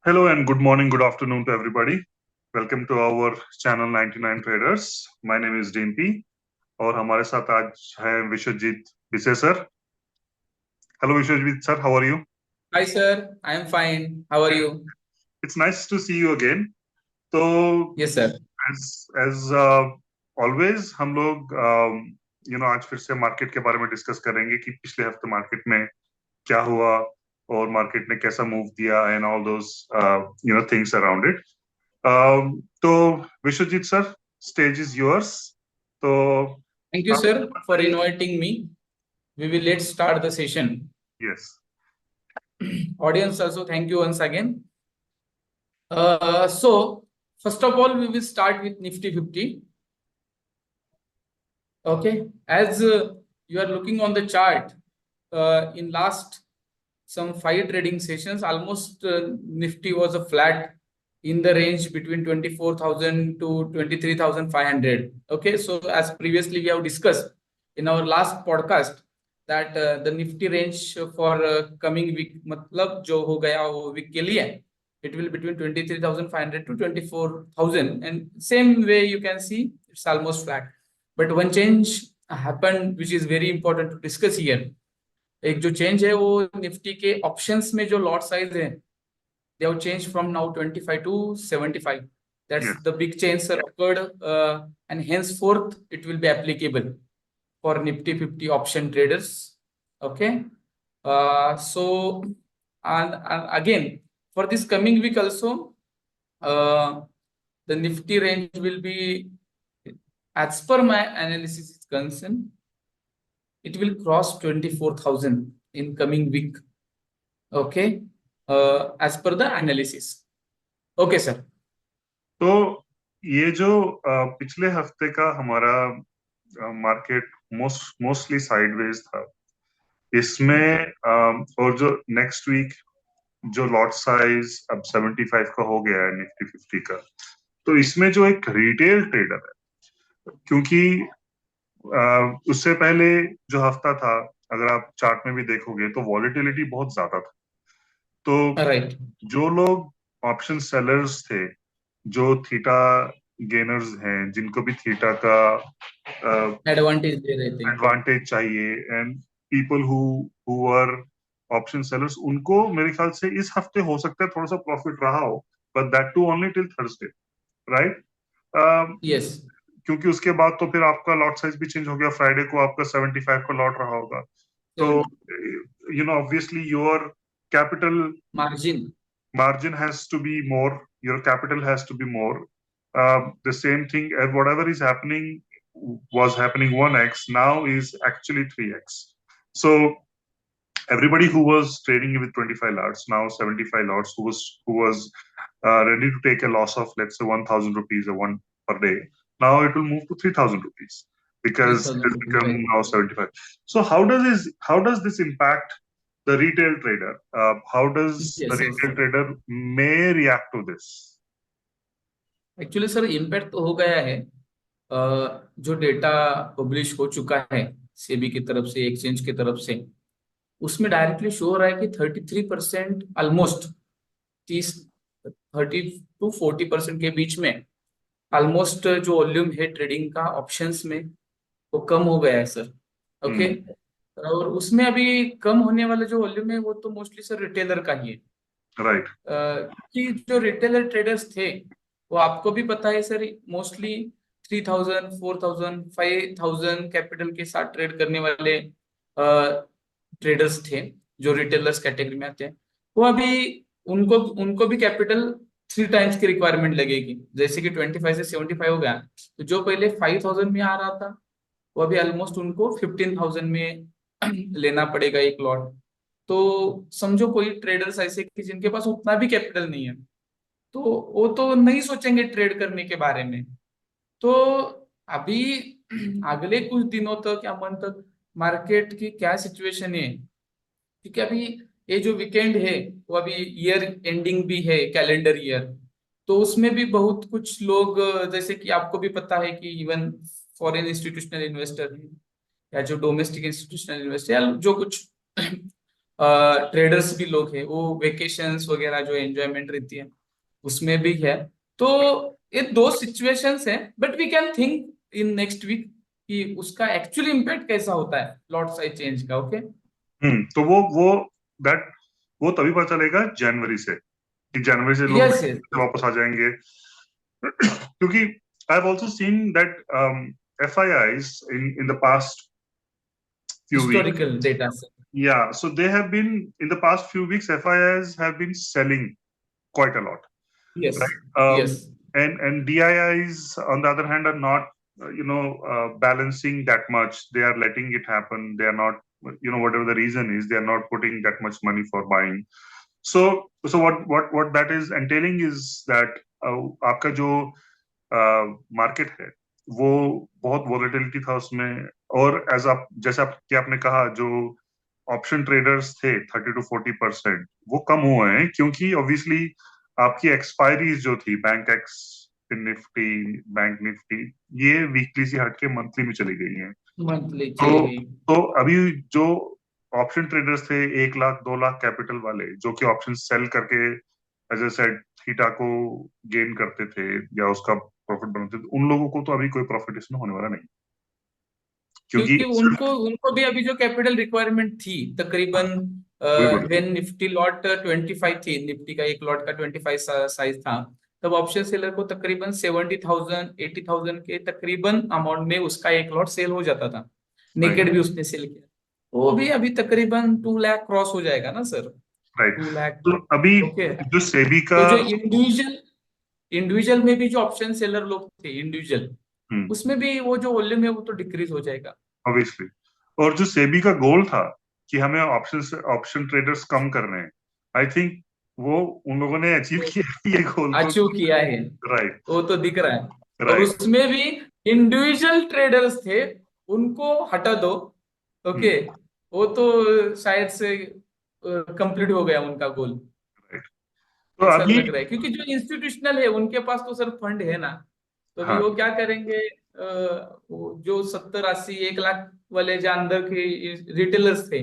Hello and good morning, good afternoon to everybody. Welcome to our channel 99 Traders. My name is Dimpy और हमारे साथ आज है Vishwajit Bise sir. Hello Vishwajit sir, how are you? Hi sir, I am fine. How are you? It's nice to see you again. तो Yes sir. as always हम लोग आज फिर से मार्केट के बारे में डिस्कस करेंगे कि पिछले हफ्ते मार्केट में क्या हुआ और मार्केट ने कैसा मूव दिया and all those things around it. तो Vishwajeet sir, stage is yours. तो Thank you sir for inviting me. Let's start the session. yes. Audience also thank you once again. So first of all we will start with Nifty 50. Okay, as you are looking on the chart, in last some 5 trading sessions almost Nifty was a flat in the range between 24,000 to 23,500. Okay, so as previously we have discussed in our last podcast that the Nifty range for coming week मतलब जो हो गया वो week के लिए it will between 23,500 to 24,000, and same way you can see it's almost flat. But one change happened which is very important to discuss here. एक जो change है वो निफ्टी के ऑप्शंस में जो लॉट साइज है they have changed from now 25 to 75. That's Yes. the big change sir occurred, and henceforth it will be applicable for Nifty 50 option traders. Okay, so and again for this coming week also the Nifty range will be, as per my analysis is concerned, it will cross 24,000 in coming week. Okay, as per the analysis. Okay sir. तो ये जो पिछले हफ्ते का हमारा market mostly sideways था, इसमें और जो नेक्स्ट वीक जो लॉट साइज अब 75 का हो गया है निफ्टी 50 का, तो इसमें जो एक रिटेल ट्रेडर है, क्योंकि उससे पहले जो हफ्ता था अगर आप चार्ट में भी देखोगे तो वॉलेटिलिटी बहुत ज्यादा था. तो राइट, जो लोग ऑप्शन सेलर्स थे, जो थीटा गेनर्स हैं, जिनको भी थीटा का एडवांटेज दे रहे थे, एडवांटेज चाहिए, and people who are option sellers, उनको मेरे ख्याल से इस हफ्ते हो सकता है थोड़ा सा प्रॉफिट रहा हो, but that too only till Thursday, right? Yes, क्योंकि उसके बाद तो फिर आपका लॉट साइज भी चेंज हो गया. फ्राइडे को आपका 75 का लॉट रहा होगा. तो obviously your capital margin has to be more, your capital has to be more. The same thing, whatever is happening was happening 1x, now is actually 3x. So everybody who was trading with 25 lots, now 75 lots, who was ready to take a loss of, let's say, 1,000 rupees or one per day, now it will move to 3,000 rupees because it has become now 75. So how does this impact the retail trader? How does the retail trader may react to this? Actually sir impact तो हो गया है. जो data publish हो चुका है सेबी की तरफ से, एक्सचेंज की तरफ से, उसमें डायरेक्टली शो हो रहा है कि 33% ऑलमोस्ट 30 to 40% के बीच में ऑलमोस्ट जो वॉल्यूम है ट्रेडिंग का ऑप्शंस में वो कम हो गया है सर. ओके, और उसमें अभी कम होने वाला जो वॉल्यूम है वो तो मोस्टली सर रिटेलर का ही है. राइट. कि जो रिटेलर ट्रेडर्स थे वो आपको भी पता है सर, मोस्टली 3,000 4,000 5,000 कैपिटल के साथ ट्रेड करने वाले ट्रेडर्स थे जो रिटेलर्स कैटेगरी में आते हैं. वो अभी उनको उनको भी कैपिटल 3 टाइम्स की रिक्वायरमेंट लगेगी. जैसे कि 25 से 75 हो गया, तो जो पहले 5,000 में आ रहा था वो अभी ऑलमोस्ट उनको 15,000 में लेना पड़ेगा एक लॉट. तो समझो कोई ट्रेडर्स ऐसे कि जिनके पास उतना भी कैपिटल नहीं है, तो वो तो नहीं सोचेंगे ट्रेड करने के बारे में. तो अभी अगले कुछ दिनों तक या मंथ तक मार्केट की क्या सिचुएशन है, क्योंकि अभी ये जो वीकेंड है वो अभी ईयर एंडिंग भी है, कैलेंडर ईयर, तो उसमें भी बहुत कुछ लोग, जैसे कि आपको भी पता है कि इवन फॉरेन इंस्टीट्यूशनल इन्वेस्टर है या जो डोमेस्टिक इंस्टीट्यूशनल इन्वेस्टर या जो कुछ ट्रेडर्स भी लोग हैं, वो वेकेशंस वगैरह जो एंजॉयमेंट रहती है उसमें भी है। तो ये दो सिचुएशंस हैं, but we can think in next week कि उसका एक्चुअली इम्पैक्ट कैसा होता है लॉट साइज चेंज का। ओके। तो दैट वो तभी पता चलेगा जनवरी से, कि जनवरी से लोग यस यस। वापस आ जाएंगे। क्योंकि I have also seen that FIIs in the past few weeks. Historical data से। Yeah, so they have been in the past few weeks. FIIs have been selling quite a lot, yes right? Yes. And DIIs on the other hand are not, balancing that much. They are letting it happen. They are not, whatever the reason is, they are not putting that much money for buying. So what that is entailing is that आपका जो market है वो बहुत volatility था उसमें। और जैसे आपने कहा, जो ऑप्शन ट्रेडर्स थे 30 to 40% वो कम हुए हैं, क्योंकि ऑब्वियसली आपकी एक्सपायरीज जो थी bank x Nifty, bank Nifty, ये वीकली से हटके मंथली में चली गई हैं। मंथली तो चली गई। तो अभी जो ऑप्शन ट्रेडर्स थे 1 लाख 2 लाख कैपिटल वाले, जो कि ऑप्शन सेल करके एज ए सेड थीटा को गेन करते थे या उसका प्रॉफिट बनाते थे, उन लोगों को तो अभी कोई प्रॉफिट इसमें होने वाला नहीं, क्योंकि क्योंकि उनको उनको भी अभी जो कैपिटल रिक्वायरमेंट थी तकरीबन, वही बोल रहे व्हेन निफ्टी लॉट 25 थी, निफ्टी का एक लॉट का 25 साइज था, तब ऑप्शन सेलर को तकरीबन 70,000 80,000 के तकरीबन अमाउंट में उसका एक लॉट सेल हो जाता था। राइट नेकेड भी उसने सेल किया, वो भी अभी तकरीबन 2 लाख क्रॉस हो जाएगा ना सर। राइट। 2 लाख। तो अभी ओके। जो सेबी का तो जो इंडिविजुअल इंडिविजुअल में भी जो ऑप्शन सेलर लोग थे इंडिविजुअल, उसमें भी वो जो वॉल्यूम है वो तो डिक्रीज हो जाएगा। ऑब्वियसली, और जो सेबी का गोल था कि हमें ऑप्शन ट्रेडर्स कम करने हैं, आई थिंक वो उन लोगों ने अचीव वो किया है ये गोल को। अचीव किया है, राइट वो तो दिख रहा है। और राइट। उसमें भी इंडिविजुअल ट्रेडर्स थे, उनको हटा दो। ओके। वो तो शायद से कंप्लीट हो गया उनका गोल, राइट। तो ऐसा अभी लग रहा है। क्योंकि जो इंस्टीट्यूशनल है उनके पास तो सर फंड है ना, तो अभी हाँ वो क्या करेंगे, वो जो 70 80 1 लाख वाले जो अंदर के रिटेलर्स थे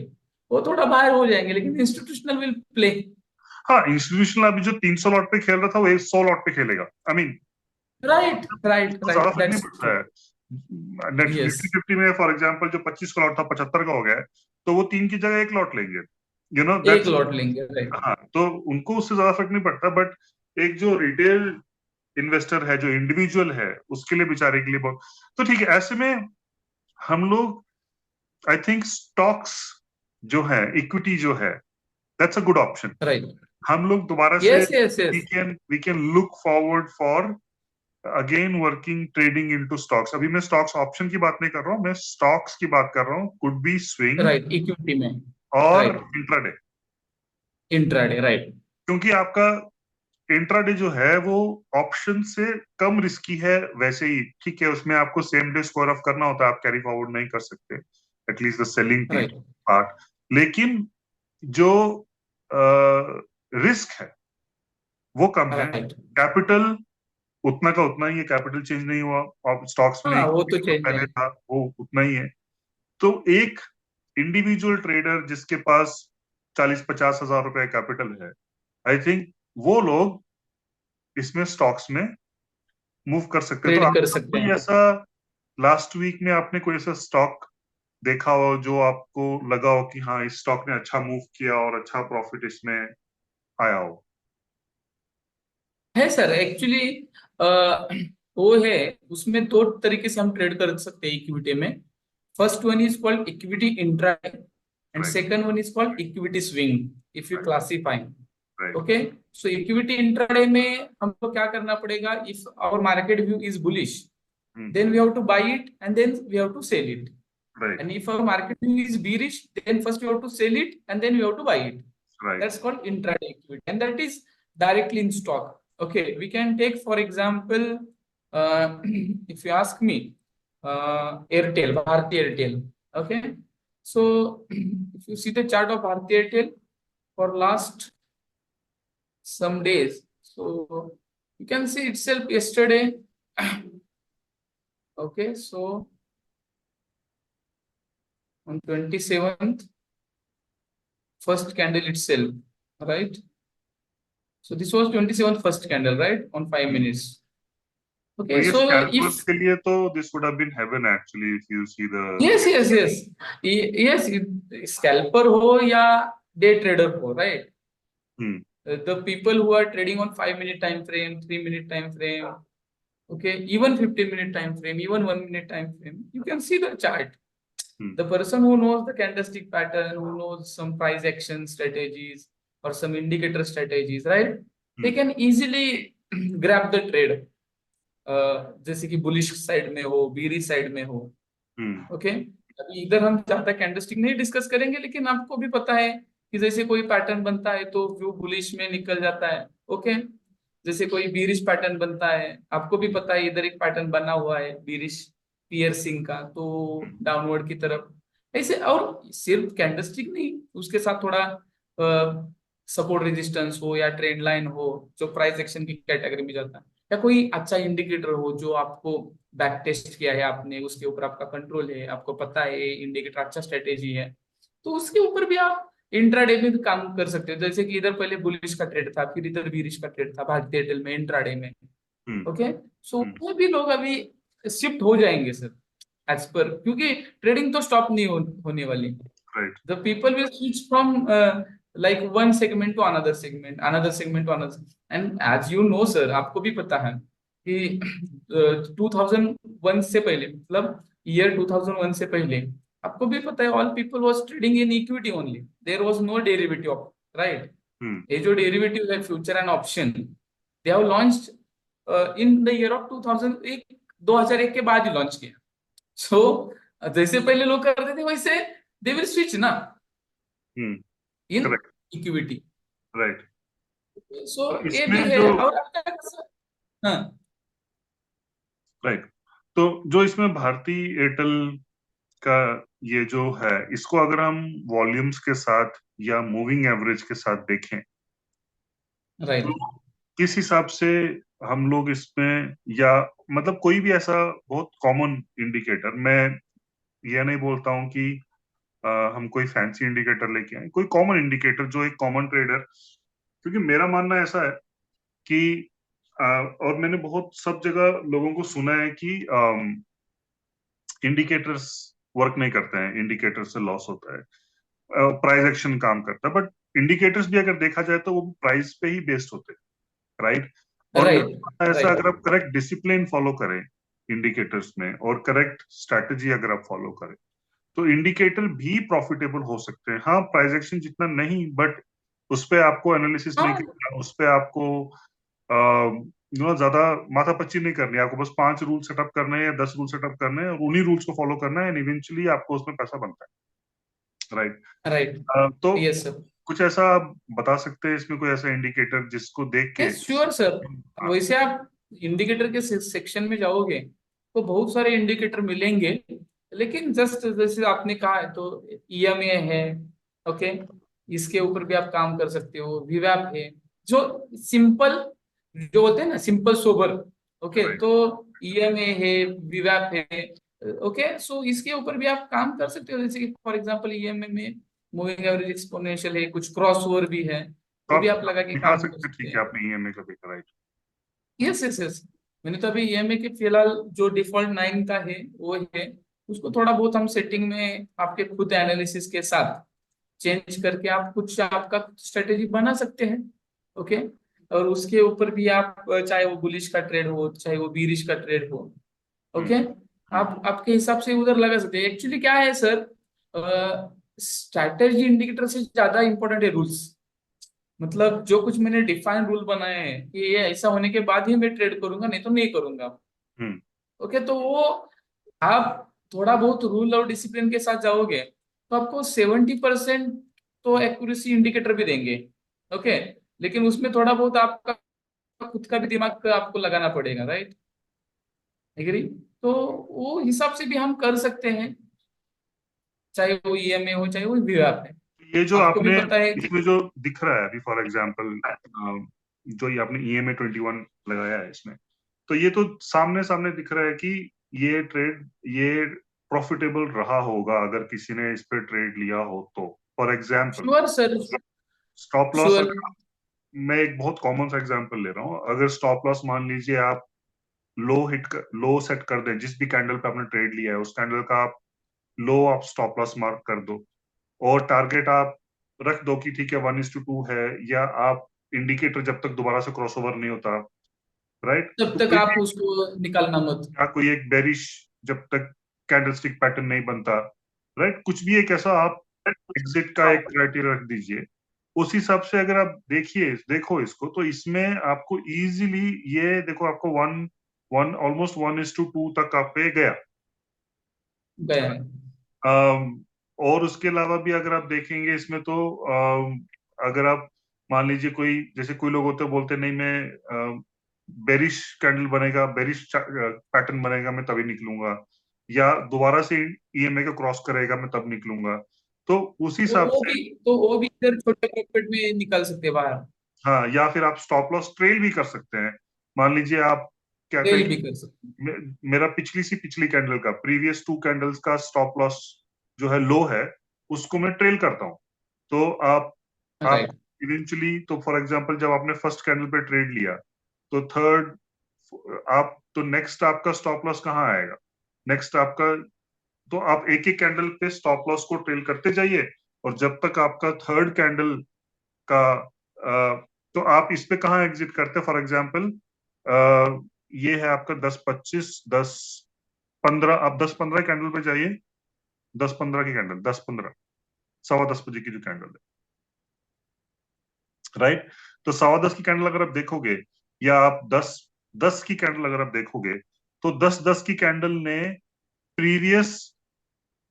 वो थोड़ा बाहर हो जाएंगे, लेकिन इंस्टीट्यूशनल विल प्ले। हाँ, इंस्टीट्यूशनल अभी जो 300 लॉट पे खेल रहा था वो 100 लॉट पे खेलेगा। आई मीन राइट राइट तो ज्यादा राइट, फर्क नहीं दैट्स पड़ता ट्रू। है। यस। निफ्टी 50 में फॉर एग्जांपल जो 25 का लॉट था 75 का हो गया है, तो वो 3 की जगह 1 लॉट लेंगे, एक दैट्स। लॉट लेंगे, राइट। हाँ, तो उनको उससे ज्यादा फर्क नहीं पड़ता, बट एक जो रिटेल इन्वेस्टर है, जो इंडिविजुअल है, उसके लिए बेचारे के लिए बहुत। तो ठीक है, ऐसे में हम लोग आई थिंक स्टॉक्स जो है, इक्विटी जो है, that's a good option. Right. हम लोग दोबारा से yes yes we yes. Can we can look forward for again working trading into stocks. अभी मैं स्टॉक्स ऑप्शन की बात नहीं कर रहा हूँ, मैं स्टॉक्स की बात कर रहा हूँ, could be swing right, equity में। और राइट। इंट्राडे। Intraday, right. क्योंकि आपका इंट्राडे जो है वो ऑप्शन से कम रिस्की है। वैसे ही ठीक है, उसमें आपको सेम डे स्क्वायर ऑफ करना होता है, आप कैरी फॉरवर्ड नहीं कर सकते, at least the selling right part. लेकिन जो रिस्क है वो कम है। राइट। कैपिटल उतना का उतना ही है, कैपिटल चेंज नहीं हुआ, और स्टॉक्स में हाँ, वो तो जो चेंज पहले नहीं। था वो उतना ही है। तो एक इंडिविजुअल ट्रेडर जिसके पास 40 50 हजार रुपए कैपिटल है, आई थिंक वो लोग इसमें स्टॉक्स में मूव कर सकते हैं। तो ट्रेड कर आपका सकते कोई हैं। ऐसा लास्ट वीक में आपने कोई ऐसा स्टॉक देखा हो जो आपको लगा हो कि हाँ, इस स्टॉक ने अच्छा मूव किया और अच्छा प्रॉफिट इसमें आया हो? है सर, एक्चुअली वो है, उसमें दो तरीके से हम ट्रेड कर सकते हैं इक्विटी में। First one is called equity intraday and right second one is called equity swing, if you right classify. Right okay. So equity intraday में हमको क्या करना पड़ेगा, if our market view is bullish then we have to buy it and then we have to sell it. Right And if our market view is bearish, then first we have to sell it and then we have to buy it. Right That's called intraday equity, and that is directly in stock. Okay, we can take for example, if you ask me, Airtel, Bharti Airtel. Okay, so if you see the chart of Bharti Airtel for last some days, so you can see itself yesterday. Okay, so on 27th first candle itself, right? So this was 27th first candle, right? On 5 minutes. तो Okay, ये so if scalpers के लिए तो this would have been heaven actually if you see the yes, yes, scalper हो या day trader हो, right? hmm, The people who are trading on 5 minute time frame, 3 minute time frame, okay, even 15 minute time frame, even 1 minute time frame, you can see the chart. hmm, The person who knows the candlestick pattern, who knows some price action strategies or some indicator strategies, right? They hmm, can easily grab the trade. जैसे कि bullish side में हो, बीरी side में हो, hmm, okay. अभी इधर हम ज्यादा कैंडलस्टिक नहीं डिस्कस करेंगे, लेकिन आपको भी पता है कि जैसे कोई पैटर्न बनता है तो व्यू बुलिश में निकल जाता है, ओके। जैसे कोई बीरिश पैटर्न बनता है, आपको भी पता है इधर एक पैटर्न बना हुआ है बीरिश पियर्सिंग का, तो डाउनवर्ड की तरफ ऐसे। और सिर्फ कैंडलस्टिक नहीं, उसके साथ थोड़ा सपोर्ट रेजिस्टेंस हो या ट्रेंड लाइन हो जो प्राइस एक्शन की कैटेगरी में जाता है, या कोई अच्छा इंडिकेटर हो जो आपको बैक टेस्ट किया है आपने, उसके ऊपर आपका कंट्रोल है, आपको पता है इंडिकेटर अच्छा स्ट्रेटेजी है, तो उसके ऊपर भी आप इंट्राडे में भी काम कर सकते हो। जैसे कि इधर पहले बुलिश का ट्रेड था, फिर इधर बीरिश का ट्रेड था भारतीय एयरटेल में इंट्राडे में, hmm, ओके। सो hmm, उसमें भी लोग अभी शिफ्ट हो जाएंगे सर, एज पर, क्योंकि ट्रेडिंग तो स्टॉप नहीं होने वाली। right The people will switch from like one segment to another segment, another segment to another, and as you know sir, आपको भी पता है कि 2001 से पहले, मतलब ईयर 2001 से पहले, आपको भी पता है all people was trading in equity only, there was no derivative, right? hmm, ये जो डेरिवेटिव है future and option, they have launched in the year of 2001, 2001 के बाद ही लॉन्च किया। सो जैसे पहले लोग करते थे वैसे दे विल स्विच ना hmm, इन correct इक्विटी। right सो तो ये भी इसमें है। जो और हाँ, राइट तो जो इसमें भारती एयरटेल का ये जो है इसको अगर हम वॉल्यूम्स के साथ या मूविंग एवरेज के साथ देखें तो राइट किस हिसाब से हम लोग इसमें या मतलब कोई भी ऐसा बहुत कॉमन इंडिकेटर, मैं ये नहीं बोलता हूं कि हम कोई फैंसी इंडिकेटर लेके आए, कोई कॉमन इंडिकेटर जो एक कॉमन ट्रेडर, क्योंकि मेरा मानना ऐसा है कि और मैंने बहुत सब जगह लोगों को सुना है कि इंडिकेटर्स वर्क नहीं करते हैं, इंडिकेटर से लॉस होता है, प्राइस एक्शन काम करता है, बट इंडिकेटर्स भी अगर देखा जाए तो वो प्राइस पे ही बेस्ड होते हैं, राइट। और मेरा राइट मानना ऐसा, राइट अगर आप करेक्ट डिसिप्लिन फॉलो करें इंडिकेटर्स में और करेक्ट स्ट्रैटेजी अगर आप फॉलो करें तो इंडिकेटर भी प्रॉफिटेबल हो सकते हैं। हाँ, प्राइस एक्शन जितना नहीं, बट उस पे आपको एनालिसिस नहीं हाँ करना, उस पे आपको ज्यादा माथापच्ची नहीं करनी है, आपको बस 5 रूल सेटअप करने हैं या 10 रूल सेटअप करने हैं और उन्हीं रूल्स को फॉलो करना है, एंड इवेंचुअली आपको उसमें पैसा बनता है, राइट। राइट, तो यस सर, कुछ ऐसा आप बता सकते हैं इसमें, कोई ऐसा इंडिकेटर जिसको देख के यस श्योर सर। हाँ, वैसे आप इंडिकेटर के सेक्शन में जाओगे तो बहुत सारे इंडिकेटर मिलेंगे, लेकिन जस्ट जैसे आपने कहा है तो ईएमए है, ओके, इसके ऊपर भी आप काम कर सकते हो। विवैप है जो सिंपल, जो बोलते हैं ना सिंपल सोबर, ओके, राइट तो ईएमए है, विवैप है, ओके। सो इसके ऊपर भी आप काम कर सकते हो, जैसे कि फॉर एग्जांपल ईएमए में मूविंग एवरेज एक्सपोनेंशियल है, कुछ क्रॉस ओवर भी है, तो वो भी आप आप लगा के दिखा काम कर सकते हैं, सकते ठीक हैं। है, आपने ईएमए का देखा, राइट। यस यस यस, मैंने तो अभी ईएमए के फिलहाल जो डिफॉल्ट 9 का है वो है, उसको थोड़ा बहुत हम सेटिंग में आपके खुद एनालिसिस के साथ चेंज करके आप कुछ आपका स्ट्रेटेजी बना सकते हैं, ओके। और उसके ऊपर भी आप चाहे वो बुलिश का ट्रेड हो चाहे वो बीरिश का ट्रेड हो, हम्म ओके, हम्म आप आपके हिसाब से उधर लगा सकते हैं। एक्चुअली क्या है सर, स्ट्रैटेजी इंडिकेटर से ज्यादा इंपॉर्टेंट है रूल्स। मतलब जो कुछ मैंने डिफाइन रूल बनाए हैं कि ये ऐसा होने के बाद ही मैं ट्रेड करूंगा, नहीं तो नहीं करूंगा, हम्म ओके। तो वो आप थोड़ा बहुत रूल और डिसिप्लिन के साथ जाओगे तो आपको 70% तो एक्यूरेसी इंडिकेटर भी देंगे, ओके। लेकिन उसमें थोड़ा बहुत आपका खुद का भी दिमाग आपको लगाना पड़ेगा, राइट? एग्री? तो वो हिसाब से भी हम कर सकते हैं, चाहे वो ईएमए हो चाहे वो वीआर है। ये जो आपको भी आपने पता है कि इसमें जो दिख रहा है अभी, फॉर एग्जांपल जो ये आपने EMA 21 लगाया है इसमें, तो ये तो सामने सामने दिख रहा है कि ये प्रॉफिटेबल रहा होगा अगर किसी ने इस पे ट्रेड लिया हो तो, for example sure sir, stop loss, sure. मैं एक बहुत कॉमन सा एग्जांपल ले रहा हूँ। अगर स्टॉप लॉस मान लीजिए आप लो सेट कर दें, जिस भी कैंडल पे आपने ट्रेड लिया है उस कैंडल का आप लो आप स्टॉप लॉस मार्क कर दो, और टारगेट आप रख दो कि ठीक है 1:2 है, या आप इंडिकेटर जब तक दोबारा से क्रॉसओवर नहीं होता, राइट, तब तो तक कोई आप भी उसको निकालना मत। या कोई एक बेरिश जब तक कैंडलस्टिक पैटर्न नहीं बनता, राइट, कुछ भी एक ऐसा आप एग्जिट का एक क्राइटेरिया रख दीजिए। उस हिसाब से अगर आप देखो इसको, तो इसमें आपको इजीली ये देखो, आपको वन वन ऑलमोस्ट 1:2 तक आप पे गया। गया है। और उसके अलावा भी अगर आप देखेंगे इसमें, तो अगर आप मान लीजिए कोई, जैसे कोई लोग होते हैं बोलते नहीं मैं बेरिश कैंडल बनेगा, बेरिश पैटर्न बनेगा मैं तभी निकलूंगा, या दोबारा से ईएमए को क्रॉस करेगा मैं तब निकलूंगा, तो उस तो हिसाब वो से भी तो वो भी इधर छोटे प्रॉफिट में निकल सकते हैं बाहर। हाँ, या फिर आप स्टॉप लॉस ट्रेल भी कर सकते हैं। मान लीजिए आप कहते हैं ट्रेल कि भी कर सकते मेरा पिछली कैंडल का प्रीवियस 2 कैंडल्स का स्टॉप लॉस जो है लो है, उसको मैं ट्रेल करता हूँ, तो हैं। आप राइट। इवेंचुअली, तो फॉर एग्जांपल जब आपने फर्स्ट कैंडल पे ट्रेड लिया, तो थर्ड आप तो नेक्स्ट आपका स्टॉप लॉस कहाँ आएगा, नेक्स्ट आपका, तो आप एक एक कैंडल पे स्टॉप लॉस को ट्रेल करते जाइए, और जब तक आपका थर्ड कैंडल का तो आप इस पे कहाँ एग्जिट करते हैं, फॉर एग्जांपल ये है आपका 10-25, 10-15, आप 10-15 कैंडल पे जाइए, 10-15 की कैंडल, 10-15, 10:15 की जो कैंडल है, राइट, तो 10:15 की कैंडल अगर आप देखोगे, या आप 10-10 की कैंडल अगर आप देखोगे, तो 10-10 की कैंडल ने प्रीवियस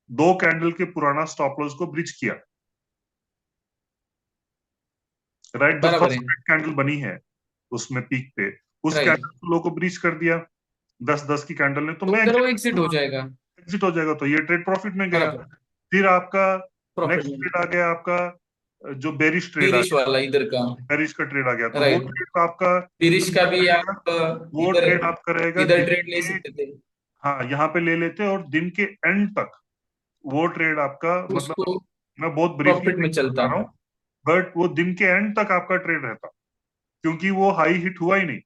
2 कैंडल के पुराना स्टॉप लॉस को ब्रिज किया, राइट, जो बराबर है। फर्स्ट कैंडल बनी है उसमें पीक पे, उस राइट। कैंडल लो को ब्रीच कर दिया 10-10 की कैंडल ने, तो तो मैं उधर वो एग्जिट हो जाएगा। एग्जिट हो जाएगा, तो ये ट्रेड प्रॉफिट में गया। बराबर। फिर आपका प्रॉफिट नेक्स्ट में। ट्रेड आ गया आपका जो बेरिश ट्रेड आ तिरिश गया, वाला इधर का। बेरिश का ट्रेड आ गया, तो वो राइट। ट्रेड आपका तिरिश कब का तक भी रहेगा, आप वो इधर ट्रेड आपका रहेगा इधर दिन ट्रेड ले के, सकते थे। हाँ, यहाँ पे ले लेते, और दिन के एंड तक वो ट्रेड आपका, मतलब उसको मैं बहुत ब्रीफली प्रॉफिट में बता चलता। रहा हूँ, बट वो दिन के एंड तक आपका ट्रेड रहता, क्योंकि वो हाई हिट हुआ ही नहीं,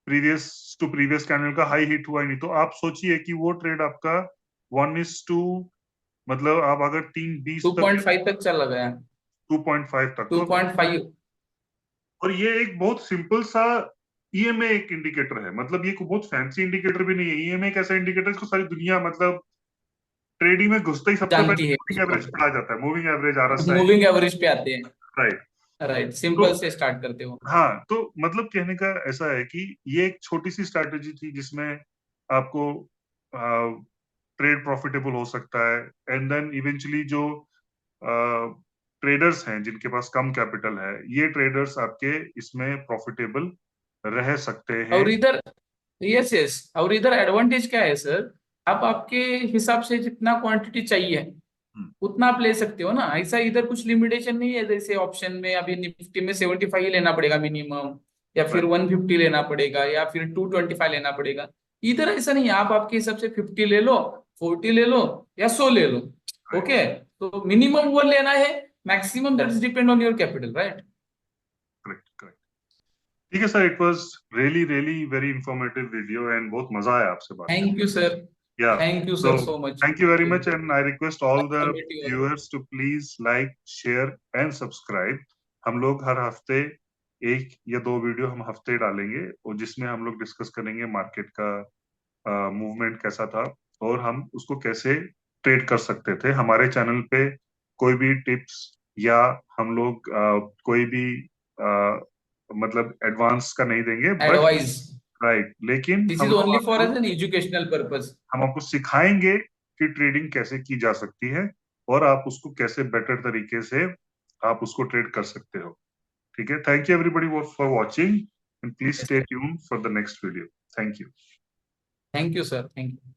प्रीवियस कैंडल का हाई हिट हुआ ही नहीं, तो आप सोचिए कि वो ट्रेड आपका 1:2, मतलब आप अगर 3:20 तक, 2.5 तक चला गया। 2.5 तक, तो 2.5। और ये एक बहुत सिंपल सा ईएमए एक इंडिकेटर है, मतलब ये कोई बहुत फैंसी इंडिकेटर भी नहीं है, ईएमए एक ऐसा इंडिकेटर इसको सारी दुनिया, मतलब ट्रेडिंग में घुसते ही सबसे जानती पहले है मूविंग उसको। एवरेज पढ़ा जाता है, moving average, RSI, moving average पे आते हैं। राइट, राइट, तो सिंपल से स्टार्ट करते हो। हाँ, तो मतलब कहने का ऐसा है कि ये एक छोटी सी स्ट्रैटेजी थी जिसमें आपको ट्रेड प्रॉफिटेबल हो सकता है, एंड देन इवेंचुअली जो ट्रेडर्स हैं जिनके पास कम कैपिटल है, ये ट्रेडर्स आपके इसमें प्रॉफिटेबल रह सकते हैं। और इधर, यस यस, और इधर एडवांटेज क्या है सर, आप आपके हिसाब से जितना क्वांटिटी चाहिए हम्म, उतना आप ले सकते हो ना। ऐसा इधर कुछ लिमिटेशन नहीं है, जैसे ऑप्शन में अभी निफ्टी में 75 ही लेना पड़ेगा मिनिमम, या फिर राइट, 150 लेना पड़ेगा, या फिर 225 लेना पड़ेगा। इधर ऐसा नहीं है, आप आपके हिसाब से 50 ले लो, 40 ले लो, या 100 ले लो। राइट, ओके, तो मिनिमम वो लेना है, maximum that is depend on your capital, right. Correct, correct. ठीक है sir, it was really really very informative video, and बहुत मजा आया आपसे बात थैंक करके। You sir. Yeah. Thank you So sir so much. thank you very much, and I request all the submit your. viewers to please like, share and subscribe. हम लोग हर हफ्ते एक या दो वीडियो हम हफ्ते डालेंगे, और जिसमें हम लोग डिस्कस करेंगे मार्केट का मूवमेंट कैसा था, और हम उसको कैसे ट्रेड कर सकते थे। हमारे चैनल पे कोई भी टिप्स, या हम लोग कोई भी मतलब एडवांस का नहीं देंगे, बट एडवाइस। राइट, लेकिन दिस हम इज लोग ओनली फॉर आपको एज एन एजुकेशनल पर्पज। हम आपको सिखाएंगे कि ट्रेडिंग कैसे की जा सकती है, और आप उसको कैसे बेटर तरीके से आप उसको ट्रेड कर सकते हो। ठीक है, thank you everybody for watching, and please stay tune for the next video. Thank you. Thank you sir, thank you.